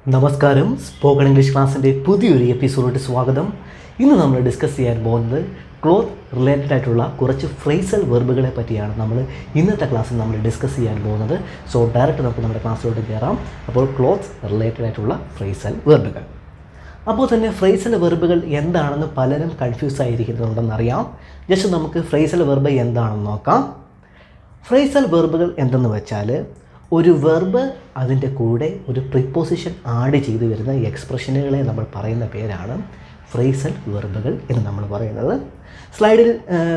നമസ്കാരം, spoken English ക്ലാസ്സിൻ്റെ പുതിയൊരു എപ്പിസോഡിലേക്ക് സ്വാഗതം. ഇന്ന് നമ്മൾ ഡിസ്കസ് ചെയ്യാൻ പോകുന്നത് ക്ലോത്ത് റിലേറ്റഡ് ആയിട്ടുള്ള കുറച്ച് ഫ്രേസൽ വെർബുകളെ പറ്റിയാണ് നമ്മൾ ഇന്നത്തെ ക്ലാസ്സിൽ നമ്മൾ ഡിസ്കസ് ചെയ്യാൻ പോകുന്നത്. സോ ഡയറക്റ്റ് നമുക്ക് നമ്മുടെ ക്ലാസ്സിലോട്ട് കയറാം. അപ്പോൾ ക്ലോത്ത് റിലേറ്റഡ് ആയിട്ടുള്ള ഫ്രേസൽ വെർബുകൾ. അപ്പോൾ തന്നെ ഫ്രേസൽ വെർബുകൾ എന്താണെന്ന് പലരും കൺഫ്യൂസ് ആയിരിക്കുന്നുണ്ടെന്നറിയാം. ജസ്റ്റ് നമുക്ക് ഫ്രേസൽ വെർബ് എന്താണെന്ന് നോക്കാം. ഫ്രേസൽ വെർബുകൾ എന്തെന്ന് വെച്ചാൽ ഒരു വെർബ് അതിൻ്റെ കൂടെ ഒരു പ്രിപ്പോസിഷൻ ആഡ് ചെയ്ത് വരുന്ന എക്സ്പ്രഷനുകളെ നമ്മൾ പറയുന്ന പേരാണ് ഫ്രേസൽ വെർബുകൾ എന്ന് നമ്മൾ പറയുന്നത്. സ്ലൈഡിൽ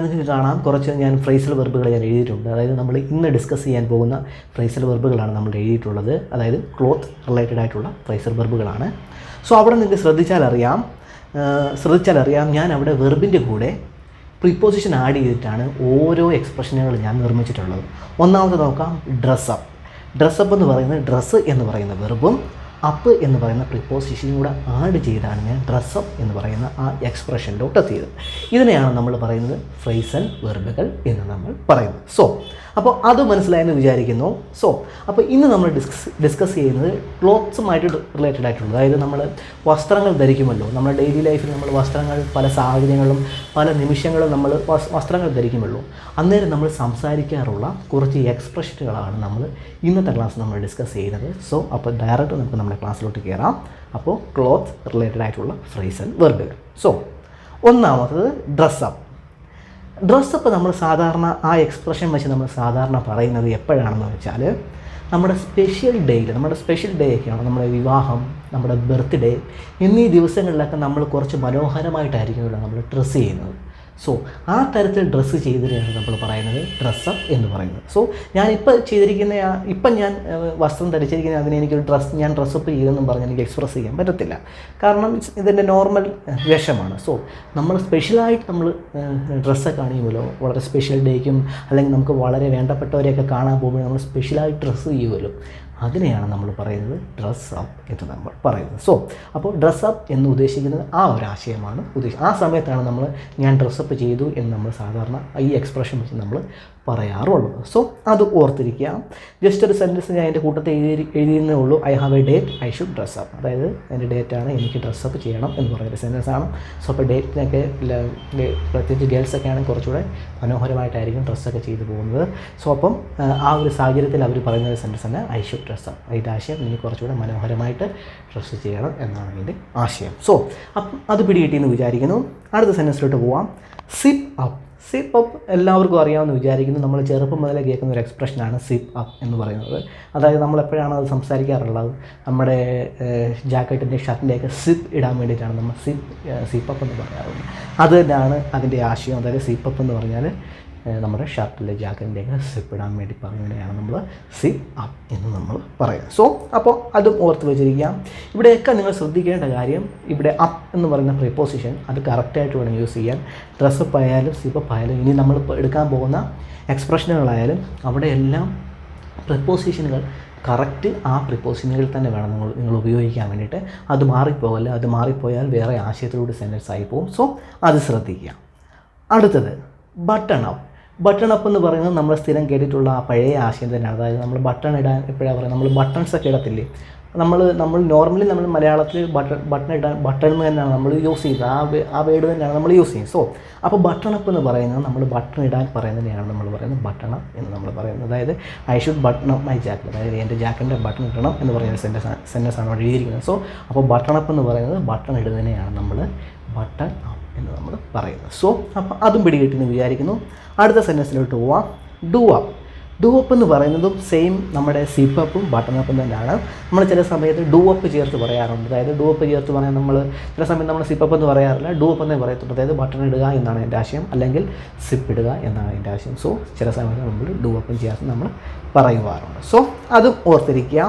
നിങ്ങൾക്ക് കാണാം, കുറച്ച് ഞാൻ ഫ്രേസൽ വെർബുകൾ ഞാൻ എഴുതിയിട്ടുണ്ട്. അതായത് നമ്മൾ ഇന്ന് ഡിസ്കസ് ചെയ്യാൻ പോകുന്ന ഫ്രേസൽ വെർബുകളാണ് നമ്മൾ എഴുതിയിട്ടുള്ളത്. അതായത് ക്ലോത്ത് റിലേറ്റഡ് ആയിട്ടുള്ള ഫ്രേസൽ വെർബുകളാണ്. സോ അവിടെ നിങ്ങൾക്ക് ശ്രദ്ധിച്ചാലറിയാം ഞാൻ അവിടെ വെർബിൻ്റെ കൂടെ പ്രിപ്പോസിഷൻ ആഡ് ചെയ്തിട്ടാണ് ഓരോ എക്സ്പ്രഷനുകൾ ഞാൻ നിർമ്മിച്ചിട്ടുള്ളത്. ഒന്നാമത് നോക്കാം, ഡ്രസ്സപ്പ്. ഡ്രസ്സപ്പ് എന്ന് പറയുന്നത് ഡ്രസ്സ് എന്ന് പറയുന്ന വെർബും അപ്പ് എന്ന് പറയുന്ന പ്രിപ്പോസിഷനും കൂടെ ആഡ് ചെയ്താണ് ഞാൻ ഡ്രസ്സപ്പ് എന്ന് പറയുന്ന ആ എക്സ്പ്രഷനിലോട്ട് എത്തിയത്. ഇതിനെയാണ് നമ്മൾ പറയുന്നത് ഫ്രേസൽ വെർബുകൾ എന്ന് നമ്മൾ പറയുന്നത്. സോ അപ്പോൾ അത് മനസ്സിലായെന്ന് വിചാരിക്കുന്നു. സോ അപ്പോൾ ഇന്ന് നമ്മൾ ഡിസ്കസ് ചെയ്യുന്നത് ക്ലോത്ത്സുമായിട്ട് റിലേറ്റഡ് ആയിട്ടുള്ളത്. അതായത് നമ്മൾ വസ്ത്രങ്ങൾ ധരിക്കുമല്ലോ, നമ്മുടെ ഡെയിലി ലൈഫിൽ നമ്മൾ വസ്ത്രങ്ങൾ പല സാഹചര്യങ്ങളും പല നിമിഷങ്ങളും നമ്മൾ വസ്ത്രങ്ങൾ ധരിക്കുമല്ലോ. അന്നേരം നമ്മൾ സംസാരിക്കാറുള്ള കുറച്ച് എക്സ്പ്രഷനുകളാണ് നമ്മൾ ഇന്നത്തെ ക്ലാസ് നമ്മൾ ഡിസ്കസ് ചെയ്യുന്നത്. സോ അപ്പോൾ ഡയറക്റ്റ് നമുക്ക് നമ്മുടെ ക്ലാസ്സിലോട്ട് കയറാം. അപ്പോൾ ക്ലോത്ത് റിലേറ്റഡ് ആയിട്ടുള്ള ഫ്രേസൽ വെർബുകൾ. സോ ഒന്നാമത്തത് ഡ്രസ്സപ്പ്. ഡ്രസ്സപ്പ് നമ്മൾ സാധാരണ ആ എക്സ്പ്രഷൻ വെച്ച് നമ്മൾ സാധാരണ പറയുന്നത് എപ്പോഴാണെന്ന് വെച്ചാൽ നമ്മുടെ സ്പെഷ്യൽ ഡേ ഒക്കെയാണ്, നമ്മുടെ വിവാഹം, നമ്മുടെ ബർത്ത്ഡേ എന്നീ ദിവസങ്ങളിലൊക്കെ നമ്മൾ കുറച്ച് മനോഹരമായിട്ടായിരിക്കുമല്ലോ നമ്മൾ ഡ്രസ്സ് ചെയ്യുന്നത്. സോ ആ തരത്തിൽ ഡ്രസ്സ് ചെയ്തതിനെയാണ് നമ്മൾ പറയുന്നത് ഡ്രസ്സപ്പ് എന്ന് പറയുന്നത്. സോ ഞാനിപ്പോൾ ചെയ്തിരിക്കുന്ന ഞാൻ വസ്ത്രം ധരിച്ചിരിക്കുന്ന അതിനെ എനിക്കൊരു ഞാൻ ഡ്രസ്സപ്പ് ചെയ്തെന്നും പറഞ്ഞ് എനിക്ക് എക്സ്പ്രസ് ചെയ്യാൻ പറ്റത്തില്ല. കാരണം ഇതിൻ്റെ നോർമൽ വേഷമാണ്. സോ നമ്മൾ സ്പെഷ്യലായിട്ട് നമ്മൾ ഡ്രസ്സൊക്കെ അണിയുമല്ലോ, വളരെ സ്പെഷ്യൽ ഡേക്കും അല്ലെങ്കിൽ നമുക്ക് വളരെ വേണ്ടപ്പെട്ടവരെയൊക്കെ കാണാൻ പോകുമ്പോൾ നമ്മൾ സ്പെഷ്യലായിട്ട് ഡ്രസ്സ് ചെയ്യുമല്ലോ, അതിനെയാണ് നമ്മൾ പറയുന്നത് ഡ്രസ്സപ്പ് എന്ന് നമ്മൾ പറയുന്നത്. സോ അപ്പോൾ ഡ്രസ്സപ്പ് എന്ന് ഉദ്ദേശിക്കുന്നത് ആ ഒരു ആശയമാണ് ആ സമയത്താണ് നമ്മൾ ഞാൻ ഡ്രസ്സപ്പ് ചെയ്തു എന്ന് നമ്മൾ സാധാരണ ഈ എക്സ്പ്രഷൻ വെച്ച് നമ്മൾ പറയാറുള്ളത്. സോ അത് ഓർത്തിരിക്കുക. ജസ്റ്റ് ഒരു സെൻറ്റൻസ് ഞാൻ എൻ്റെ കൂട്ടത്തിൽ എഴുതിയെന്നേ ഉള്ളൂ. I have A date, I should dress up. അതായത് എൻ്റെ ഡേറ്റാണ്, എനിക്ക് ഡ്രസ്സപ്പ് ചെയ്യണം എന്ന് പറയുന്ന സെൻറ്റൻസാണ്. സോ അപ്പോൾ ഡേറ്റിനൊക്കെ പ്രത്യേകിച്ച് ഗേൾസൊക്കെ ആണെങ്കിൽ കുറച്ചുകൂടെ മനോഹരമായിട്ടായിരിക്കും ഡ്രസ്സൊക്കെ ചെയ്തു പോകുന്നത്. സോ അപ്പം ആ ഒരു സാഹചര്യത്തിൽ അവർ പറയുന്ന ഒരു സെൻറ്റൻസ് തന്നെ ഐ ഷുഡ് ഡ്രസ്സപ്പ്. അതിൻ്റെ ആശയം എനിക്ക് കുറച്ചുകൂടെ മനോഹരമായിട്ട് ഡ്രസ്സ് ചെയ്യണം എന്നാണ് അതിൻ്റെ ആശയം. സോ അപ്പം അത് പിടികിട്ടിയെന്ന് വിചാരിക്കുന്നു. അടുത്ത സെൻറ്റൻസിലോട്ട് പോവാം. Zip up. സിപ്പ് അപ്പ് എല്ലാവർക്കും അറിയാമെന്ന് വിചാരിക്കുന്നു. നമ്മൾ ചെറുപ്പം മുതലേ കേൾക്കുന്ന ഒരു എക്സ്പ്രഷനാണ് സിപ്പ് അപ്പ് എന്ന് പറയുന്നത്. അതായത് നമ്മളെപ്പോഴാണ് അത് സംസാരിക്കാറുള്ളത്, നമ്മുടെ ജാക്കറ്റിൻ്റെ ഷർട്ടിൻ്റെയൊക്കെ സിപ്പ് ഇടാൻ വേണ്ടിയിട്ടാണ് നമ്മൾ സിപ്പ് അപ്പ് എന്ന് പറയാറുള്ളത്. അത് തന്നെയാണ് അതിൻ്റെ ആശയം. അതായത് സിപ്പ് അപ്പ് എന്ന് പറഞ്ഞാൽ നമ്മുടെ ഷർട്ടിലെ ജാക്കറ്റിൻ്റെയൊക്കെ സിപ്പ് ഇടാൻ വേണ്ടി പറയുന്നതിനെയാണ് നമ്മൾ സിപ്പ് അപ്പ് എന്ന് നമ്മൾ പറയുന്നത്. സോ അപ്പോൾ അതും ഓർത്ത് വെച്ചിരിക്കാം. ഇവിടെയൊക്കെ നിങ്ങൾ ശ്രദ്ധിക്കേണ്ട കാര്യം, ഇവിടെ അപ്പ് എന്ന് പറയുന്ന പ്രിപ്പോസിഷൻ അത് കറക്റ്റായിട്ട് വേണം യൂസ് ചെയ്യാൻ. ഡ്രസ്സപ്പ് ആയാലും സിപ്പപ്പ് ആയാലും ഇനി നമ്മൾ എടുക്കാൻ പോകുന്ന എക്സ്പ്രഷനുകളായാലും അവിടെയെല്ലാം പ്രിപ്പോസിഷനുകൾ കറക്റ്റ് ആ പ്രിപ്പോസിഷനുകളിൽ തന്നെ വേണം നിങ്ങൾ ഉപയോഗിക്കാൻ വേണ്ടിയിട്ട്. അത് മാറിപ്പോകല്ല. അത് മാറിപ്പോയാൽ വേറെ ആശയത്തിലൂടെ സെൻറ്റൻസ് ആയി പോകും. സോ അത് ശ്രദ്ധിക്കുക. അടുത്തത് ബട്ടൺ അപ്പ്. ബട്ടൺ അപ്പ് എന്ന് പറയുന്നത് നമ്മൾ സ്ഥിരം കേട്ടിട്ടുള്ള ആ പഴയ ആശയം തന്നെയാണ്. അതായത് നമ്മൾ ബട്ടൺ ഇടാൻ എപ്പോഴാണ് പറയുന്നത്, നമ്മൾ ബട്ടൺസൊക്കെ ഇടത്തില്ലേ, നമ്മൾ നോർമലി നമ്മൾ മലയാളത്തിൽ ബട്ടൺ എന്ന് തന്നെയാണ് നമ്മൾ യൂസ് ചെയ്യുന്നത്. ആ വേർഡ് തന്നെയാണ് നമ്മൾ യൂസ് ചെയ്യുന്നത്. സോ അപ്പോൾ ബട്ടൺ അപ്പ് എന്ന് പറയുന്നത് നമ്മൾ ബട്ടൺ ഇടാൻ പറയുന്നതിനെയാണ് നമ്മൾ പറയുന്നത് ബട്ടൺ അപ്പ് എന്ന് നമ്മൾ പറയുന്നത്. അതായത് I should button up my jacket, അതായത് എൻ്റെ ജാക്കറ്റിൻ്റെ ബട്ടൺ ഇടണം എന്ന് പറയുന്ന സെൻറ്റൻസ് ആണ് അവിടെ എഴുതിയിരിക്കുന്നത്. സോ അപ്പോൾ ബട്ടൺ അപ്പ് എന്ന് പറയുന്നത് ബട്ടൺ ഇടുന്നതിനെയാണ് നമ്മൾ ബട്ടൺ അപ്പ് എന്ന് നമ്മൾ പറയുന്നത്. സോ അപ്പോൾ അതും പിടികിട്ടിന്ന് വിചാരിക്കുന്നു. അടുത്ത സെൻറ്റൻസിലോട്ട് പോവാം. Do up. ഡു അപ്പ് എന്ന് പറയുന്നതും സെയിം നമ്മുടെ സിപ്പപ്പും ബട്ടൺ അപ്പും തന്നെയാണ്. നമ്മൾ ചില സമയത്ത് ഡു അപ്പ് ചേർത്ത് പറയാറുണ്ട്. അതായത് ഡു അപ്പ് ചേർത്ത് പറയാൻ നമ്മൾ ചില സമയത്ത് നമ്മൾ സിപ്പപ്പ് എന്ന് പറയാറില്ല, ഡു അപ്പ് എന്നേ പറയത്തുള്ളൂ. അതായത് ബട്ടൺ ഇടുക എന്നാണ് എൻ്റെ ആശയം, അല്ലെങ്കിൽ സിപ്പ് ഇടുക എന്നാണ് എൻ്റെ ആശയം. സോ ചില സമയത്ത് നമ്മൾ ഡു അപ്പും ചേർത്ത് നമ്മൾ പറയുവാറുണ്ട്. സോ അതും ഓർത്തിരിക്കുക.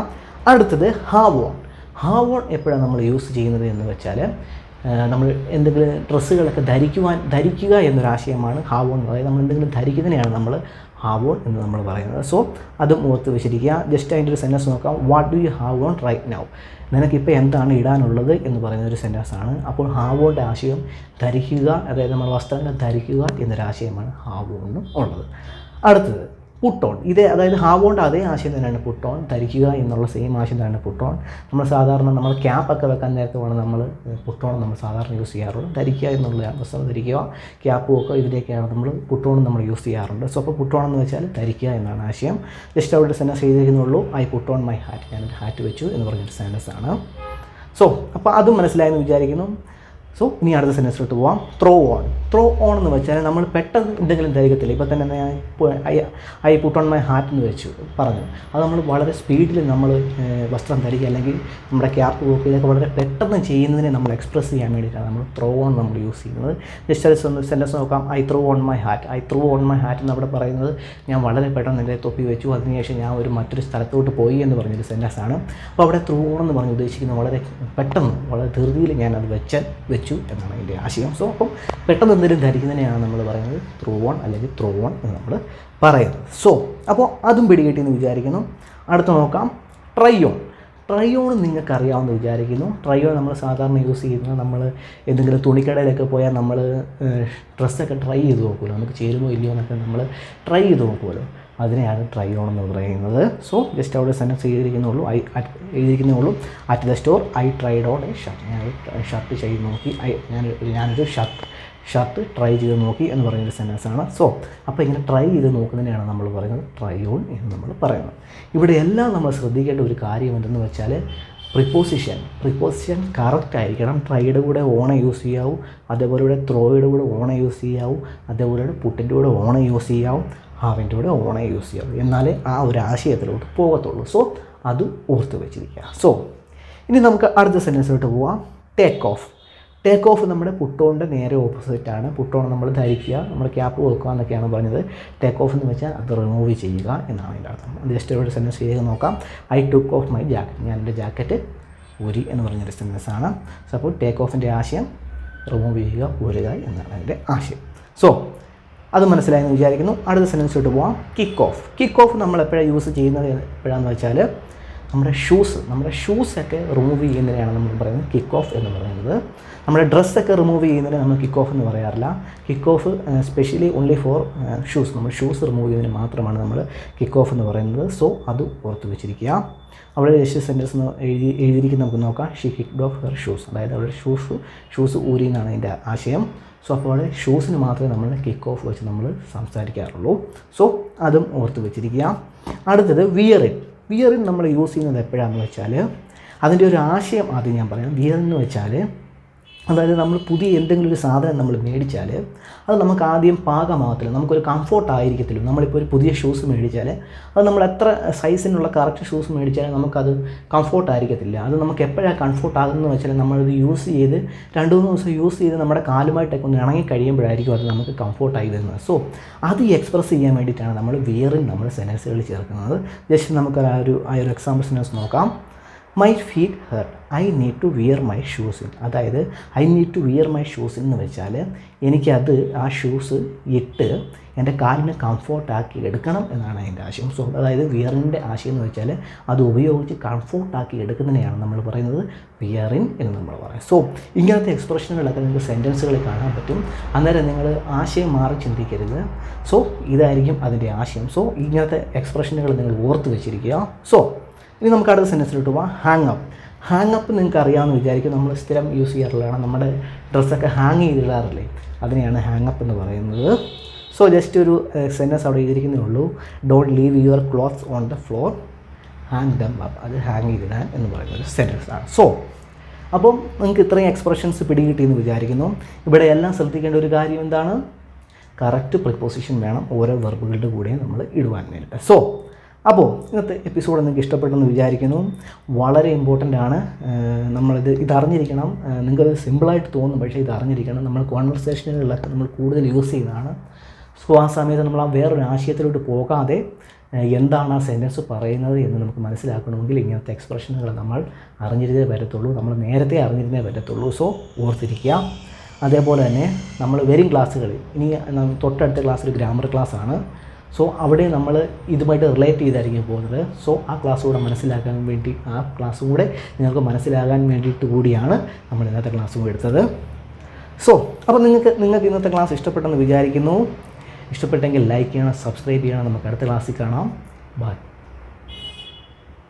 അടുത്തത് ഹാവ് ഓൺ. ഹാവ് ഓൺ എപ്പോഴാണ് നമ്മൾ യൂസ് ചെയ്യുന്നത് എന്ന് വെച്ചാൽ നമ്മൾ എന്തെങ്കിലും ഡ്രസ്സുകളൊക്കെ ധരിക്കുക എന്നൊരാശയമാണ് ഹാവ് ഓൺ. അതായത് നമ്മൾ എന്തെങ്കിലും ധരിക്കുന്നതിനെയാണ് നമ്മൾ ഹാവ് ഓൺ എന്ന് നമ്മൾ പറയുന്നത്. സോ അതും ഓർത്ത് വെച്ചിരിക്കുക. ജസ്റ്റ് അതിൻ്റെ ഒരു സെൻറ്റൻസ് നോക്കാം. What do you have on right now. നിനക്കിപ്പോൾ എന്താണ് ഇടാനുള്ളത് എന്ന് പറയുന്ന ഒരു സെൻറ്റൻസാണ്. അപ്പോൾ ഹാവ് ഓണിൻ്റെ ആശയം ധരിക്കുക, അതായത് നമ്മൾ വസ്ത്രങ്ങൾ ധരിക്കുക എന്നൊരാശയമാണ് ഹാവ് ഓണിനും ഉള്ളത്. അടുത്തത് പുട്ട് ഓൺ. ഇതേ അതായത് ഹാവ് ഓണിൻ്റെ അതേ ആശയം തന്നെയാണ് പുട്ട് ഓൺ. ധരിക്കുക എന്നുള്ള സെയിം ആശയം തന്നെയാണ് പുട്ട് ഓൺ. നമ്മൾ സാധാരണ നമ്മൾ ക്യാപ്പൊക്കെ വെക്കാൻ നേരത്തെ വേണം നമ്മൾ പുട്ട് ഓൺ നമ്മൾ സാധാരണ യൂസ് ചെയ്യാറുള്ളത്. ധരിക്കുക എന്നുള്ള വസ്ത്രം ധരിക്കുക, ക്യാപ്പ് വെക്കുക, ഇതിലേക്കാണ് നമ്മൾ പുട്ട് ഓൺ നമ്മൾ യൂസ് ചെയ്യാറുണ്ട്. സോ അപ്പോൾ പുട്ട് ഓൺ എന്ന് വെച്ചാൽ ധരിക്കുക എന്നാണ് ആശയം. ജസ്റ്റ് അവിടെ സെൻറ്റൻസ് എഴുതിയിരിക്കുന്നുള്ളൂ. I put on my hat, ഞാനൊരു ഹാറ്റ് വെച്ചു എന്ന് പറഞ്ഞൊരു സെൻറ്റൻസ് ആണ്. സോ അപ്പോൾ അതും മനസ്സിലായെന്ന് വിചാരിക്കുന്നു. സോ ഇനി അടുത്ത സെൻറ്റൻസിലോട്ട് പോവാം. Throw on. ത്രോ ഓൺ എന്ന് വെച്ചാൽ നമ്മൾ പെട്ടെന്ന് എന്തെങ്കിലും ധരിക്കത്തില്ല. ഇപ്പോൾ തന്നെ ഞാൻ I put on my hat എന്ന് വെച്ചു പറഞ്ഞു. അത് നമ്മൾ വളരെ സ്പീഡിൽ നമ്മൾ വസ്ത്രം ധരിക്കുക അല്ലെങ്കിൽ നമ്മുടെ ക്യാപ്പ് പോക്ക് ഇതൊക്കെ വളരെ പെട്ടെന്ന് ചെയ്യുന്നതിനെ നമ്മൾ എക്സ്പ്രസ് ചെയ്യാൻ വേണ്ടിയിട്ടാണ് നമ്മൾ ത്രോ ഓൺ നമ്മൾ യൂസ് ചെയ്യുന്നത്. ജസ്റ്റ് ഒരു സെൻറ്റൻസ് നോക്കാം. I throw on my hat. I throw on my hat എന്ന് അവിടെ പറയുന്നത് ഞാൻ വളരെ പെട്ടെന്ന് എൻ്റെ തൊപ്പി വെച്ചു, അതിനുശേഷം ഞാൻ മറ്റൊരു സ്ഥലത്തോട്ട് പോയി എന്ന് പറഞ്ഞൊരു സെൻറ്റൻസ് ആണ്. അപ്പോൾ അവിടെ ത്രോ ഓൺ എന്ന് പറഞ്ഞ് ഉദ്ദേശിക്കുന്നത് വളരെ പെട്ടെന്ന് വളരെ ധൃതിയിൽ ഞാനത് വെച്ചു എന്നാണ് അതിൻ്റെ ആശയം. സോ അപ്പം പെട്ടെന്ന് എന്തെങ്കിലും ധരിക്കുന്നതിനെയാണ് നമ്മൾ പറയുന്നത് ത്രോ ഓൺ അല്ലെങ്കിൽ ത്രോ ഓൺ എന്ന് നമ്മൾ പറയുന്നത്. സോ അപ്പോൾ അതും പിടികിട്ടിയെന്ന് വിചാരിക്കുന്നു. അടുത്ത് നോക്കാം. Try on. ട്രൈ ഓൺ നിങ്ങൾക്ക് അറിയാമെന്ന് വിചാരിക്കുന്നു. ട്രൈ ഓൺ നമ്മൾ സാധാരണ യൂസ് ചെയ്യുന്നത് നമ്മൾ എന്തെങ്കിലും തുണിക്കടയിലൊക്കെ പോയാൽ നമ്മൾ ഡ്രസ്സൊക്കെ ട്രൈ ചെയ്ത് നോക്കുമല്ലോ, നമുക്ക് ചേരുമോ ഇല്ലയോ എന്നൊക്കെ നമ്മൾ ട്രൈ ചെയ്ത് നോക്കുമല്ലോ, അതിനെയാണ് ട്രൈ ഓൺ എന്ന് പറയുന്നത്. സോ ജസ്റ്റ് അവിടെ സെൻറ്റൻസ് എഴുതിയിരിക്കുന്നുള്ളൂ. At the store I tried on a shirt. ഞാനൊരു ഷർട്ട് ചെയ്ത് നോക്കി. ഞാനൊരു ഷർട്ട് ട്രൈ ചെയ്ത് നോക്കി എന്ന് പറയുന്നൊരു സെൻറ്റൻസ് ആണ്. സോ അപ്പോൾ ഇങ്ങനെ ട്രൈ ചെയ്ത് നോക്കുന്നതിനെയാണ് നമ്മൾ പറയുന്നത് ട്രൈ ഓൺ എന്ന് നമ്മൾ പറയുന്നത്. ഇവിടെ എല്ലാം നമ്മൾ ശ്രദ്ധിക്കേണ്ട ഒരു കാര്യം എന്തെന്ന് വെച്ചാൽ പ്രിപ്പോസിഷൻ കറക്റ്റ് ആയിരിക്കണം. ട്രൈയുടെ കൂടെ ഓണെ യൂസ് ചെയ്യാവൂ, അതേപോലെ ഇവിടെ ത്രോയുടെ കൂടെ ഓണെ യൂസ് ചെയ്യാവൂ, അതേപോലെ ഇവിടെ പുട്ടിൻ്റെ കൂടെ ഓണെ യൂസ് ചെയ്യാവും, ഹാവിൻ്റെ കൂടെ ഓണെ യൂസ് ചെയ്യാവൂ. എന്നാലേ ആ ഒരു ആശയത്തിലോട്ട് പോകത്തുള്ളൂ. സോ അത് ഓർത്ത് വെച്ചിരിക്കുക. സോ ഇനി നമുക്ക് അടുത്ത സെൻറ്റൻസിലോട്ട് പോവാം. Take off. ടേക്ക് ഓഫ് നമ്മുടെ പുട്ടോണിൻ്റെ നേരെ ഓപ്പോസിറ്റാണ്. പുട്ടോൺ നമ്മൾ ധരിക്കുക, നമ്മൾ ക്യാപ്പ് വെക്കുക എന്നൊക്കെയാണ് പറഞ്ഞത്. ടേക്ക് ഓഫ് എന്ന് വെച്ചാൽ അത് റിമൂവ് ചെയ്യുക എന്നാണ് അതിൻ്റെ അർത്ഥം. അത് ജസ്റ്റ് ഒരു സെൻറ്റൻസ് ചെയ്ത് നോക്കാം. I took of my jacket. ഞാൻ എൻ്റെ ജാക്കറ്റ് ഊരി എന്ന് പറഞ്ഞൊരു സെൻറ്റൻസ് ആണ്. സോ അപ്പോൾ ടേക്ക് ഓഫിൻ്റെ ആശയം റിമൂവ് ചെയ്യുക, ഊരുക എന്നാണ് അതിൻ്റെ ആശയം. സോ അത് മനസ്സിലായെന്ന് വിചാരിക്കുന്നു. അടുത്ത സെൻറ്റൻസിലോട്ട് പോകാം. Kick off. കിക്ക് ഓഫ് നമ്മൾ എപ്പോഴാണ് യൂസ് ചെയ്യുന്നത് എപ്പോഴാണെന്ന് വെച്ചാൽ നമ്മുടെ ഷൂസൊക്കെ റിമൂവ് ചെയ്യുന്നതിനാണ് നമ്മൾ പറയുന്നത് കിക്ക് ഓഫ് എന്ന് പറയുന്നത്. നമ്മുടെ ഡ്രസ്സൊക്കെ റിമൂവ് ചെയ്യുന്നതിന് നമ്മൾ കിക്ക് ഓഫ് എന്ന് പറയാറില്ല. Kick off specially only for shoes. നമ്മൾ ഷൂസ് റിമൂവ് ചെയ്യുന്നതിന് മാത്രമാണ് നമ്മൾ കിക്ക് ഓഫ് എന്ന് പറയുന്നത്. സോ അത് ഓർത്ത് വെച്ചിരിക്കുക. അവിടെ ജസ്റ്റ് സെൻറ്റൻസ് എഴുതിയിരിക്കുന്ന നമുക്ക് നോക്കാം. She kicked of her shoes. അതായത് അവിടെ ഷൂസ് ഊരി എന്നാണ് അതിൻ്റെ ആശയം. സോ അപ്പോൾ അവിടെ ഷൂസിന് മാത്രമേ നമ്മൾ കിക്ക് ഓഫ് വെച്ച് നമ്മൾ സംസാരിക്കാറുള്ളൂ. സോ അതും ഓർത്ത് വെച്ചിരിക്കുക. അടുത്തത് വിയറിൻ. വിയറിൻ നമ്മൾ യൂസ് ചെയ്യുന്നത് എപ്പോഴാണെന്ന് വെച്ചാൽ അതിൻ്റെ ഒരു ആശയം ആദ്യം ഞാൻ പറയാം. വിയറിൻ എന്ന് വെച്ചാൽ അതായത് നമ്മൾ പുതിയ എന്തെങ്കിലും ഒരു സാധനം നമ്മൾ മേടിച്ചാൽ അത് നമുക്ക് ആദ്യം പാകമാകത്തില്ല, നമുക്കൊരു കംഫോർട്ട് ആയിരിക്കത്തില്ല. നമ്മളിപ്പോൾ ഒരു പുതിയ ഷൂസ് മേടിച്ചാൽ അത് നമ്മൾ എത്ര സൈസിനുള്ള കറക്റ്റ് ഷൂസ് മേടിച്ചാൽ നമുക്കത് കംഫോർട്ട് ആയിരിക്കത്തില്ല. അത് നമുക്ക് എപ്പോഴാണ് കംഫോർട്ട് ആകുന്നതെന്ന് വെച്ചാൽ നമ്മളത് യൂസ് ചെയ്ത് 2-3 ദിവസം യൂസ് ചെയ്ത് നമ്മുടെ കാലുമായിട്ടൊക്കെ ഒന്ന് ഇണങ്ങി കഴിയുമ്പോഴായിരിക്കും അത് നമുക്ക് കംഫോർട്ടായി വരുന്നത്. സോ അത് എക്സ്പ്രസ് ചെയ്യാൻ വേണ്ടിയിട്ടാണ് നമ്മൾ വിയറിൻ നമ്മൾ സെൻറ്റൻസുകളിൽ ചേർക്കുന്നത്. ജസ്റ്റ് നമുക്ക് ആ ഒരു എക്സാമ്പിൾ സെൻറ്റൻസ് നോക്കാം. My feet hurt, I need to wear my shoes in. അതായത് I need to wear my shoes എന്ന് വെച്ചാൽ എനിക്കത് ആ ഷൂസ് ഇട്ട് എൻ്റെ കാലിന് കംഫോർട്ടാക്കി എടുക്കണം എന്നാണ് അതിൻ്റെ ആശയം. സോ അതായത് വിയറിൻ്റെ ആശയം എന്ന് വെച്ചാൽ അത് ഉപയോഗിച്ച് കംഫോർട്ടാക്കി എടുക്കുന്നതിനെയാണ് നമ്മൾ പറയുന്നത് വിയറിൻ എന്ന് നമ്മൾ പറയും. സോ ഇങ്ങനത്തെ എക്സ്പ്രഷനുകളൊക്കെ നിങ്ങൾക്ക് സെൻറ്റൻസുകളിൽ കാണാൻ പറ്റും. അന്നേരം നിങ്ങൾ ആശയം മാറി ചിന്തിക്കരുത്. സോ ഇതായിരിക്കും അതിൻ്റെ ആശയം. സോ ഇങ്ങനത്തെ എക്സ്പ്രഷനുകൾ നിങ്ങൾ ഓർത്ത് വെച്ചിരിക്കുക. സോ ഇനി നമുക്ക് അടുത്ത സെൻറ്റൻസിലോട്ട് പോകാം. Hang up. ഹാങ് അപ്പ് നിങ്ങൾക്ക് അറിയാമെന്ന് വിചാരിക്കും. നമ്മൾ സ്ഥിരം യൂസ് ചെയ്യാറുള്ളതാണ്. നമ്മുടെ ഡ്രസ്സൊക്കെ ഹാങ് ചെയ്തിടാറില്ലേ, അതിനെയാണ് ഹാങ് അപ്പ് എന്ന് പറയുന്നത്. സോ ജസ്റ്റ് ഒരു സെൻറ്റൻസ് അവിടെ എഴുതിയിരിക്കുന്നേ ഉള്ളൂ. Don't leave your clothes on the floor, hang dum up. അത് ഹാങ് ചെയ്തിടാൻ എന്ന് പറയുന്നൊരു സെൻറ്റൻസ് ആണ്. സോ അപ്പം നിങ്ങൾക്ക് ഇത്രയും എക്സ്പ്രഷൻസ് പിടികിട്ടിയെന്ന് വിചാരിക്കുന്നു. ഇവിടെ എല്ലാം ശ്രദ്ധിക്കേണ്ട ഒരു കാര്യം എന്താണ്? കറക്റ്റ് പ്രിപ്പോസിഷൻ വേണം ഓരോ വെർബുകളുടെ കൂടെയും നമ്മൾ ഇടുവാൻ വേണ്ടിയിട്ട്. സോ അപ്പോൾ ഇന്നത്തെ എപ്പിസോഡ് നിങ്ങൾക്ക് ഇഷ്ടപ്പെട്ടെന്ന് വിചാരിക്കുന്നു. വളരെ ഇമ്പോർട്ടൻ്റ് ആണ്. ഇത് അറിഞ്ഞിരിക്കണം. നിങ്ങൾക്കത് സിമ്പിളായിട്ട് തോന്നും, പക്ഷേ ഇത് അറിഞ്ഞിരിക്കണം. നമ്മൾ കോൺവെർസേഷനുകളിലൊക്കെ നമ്മൾ കൂടുതൽ യൂസ് ചെയ്യുന്നതാണ്. സോ ആ സമയത്ത് നമ്മൾ ആ വേറൊരു ആശയത്തിലോട്ട് പോകാതെ എന്താണ് ആ സെൻറ്റൻസ് പറയുന്നത് എന്ന് നമുക്ക് മനസ്സിലാക്കണമെങ്കിൽ ഇങ്ങനത്തെ എക്സ്പ്രഷനുകൾ നമ്മൾ അറിഞ്ഞിരുന്നേ പറ്റത്തുള്ളൂ. നമ്മൾ നേരത്തെ അറിഞ്ഞിരുന്നേ പറ്റത്തുള്ളൂ. സോ ഓർത്തിരിക്കുക. അതേപോലെ തന്നെ നമ്മൾ വരും ക്ലാസ്സുകളിൽ ഇനി തൊട്ടടുത്ത ക്ലാസ്സിൽ ഗ്രാമർ ക്ലാസ്സാണ്. സോ അവിടെ നമ്മൾ ഇതുമായിട്ട് റിലേറ്റ് ചെയ്തായിരിക്കും പോകുന്നത്. സോ ആ ക്ലാസ് കൂടെ മനസ്സിലാക്കാൻ വേണ്ടി നിങ്ങൾക്ക് മനസ്സിലാകാൻ വേണ്ടിയിട്ട് കൂടിയാണ് നമ്മൾ ഇന്നത്തെ ക്ലാസ് എടുത്തത്. സോ അപ്പോൾ നിങ്ങൾക്ക് ഇന്നത്തെ ക്ലാസ് ഇഷ്ടപ്പെട്ടെന്ന് വിചാരിക്കുന്നു. ഇഷ്ടപ്പെട്ടെങ്കിൽ ലൈക്ക് ചെയ്യണം, സബ്സ്ക്രൈബ് ചെയ്യണം. നമുക്ക് അടുത്ത ക്ലാസ്സിൽ കാണാം. ബൈ.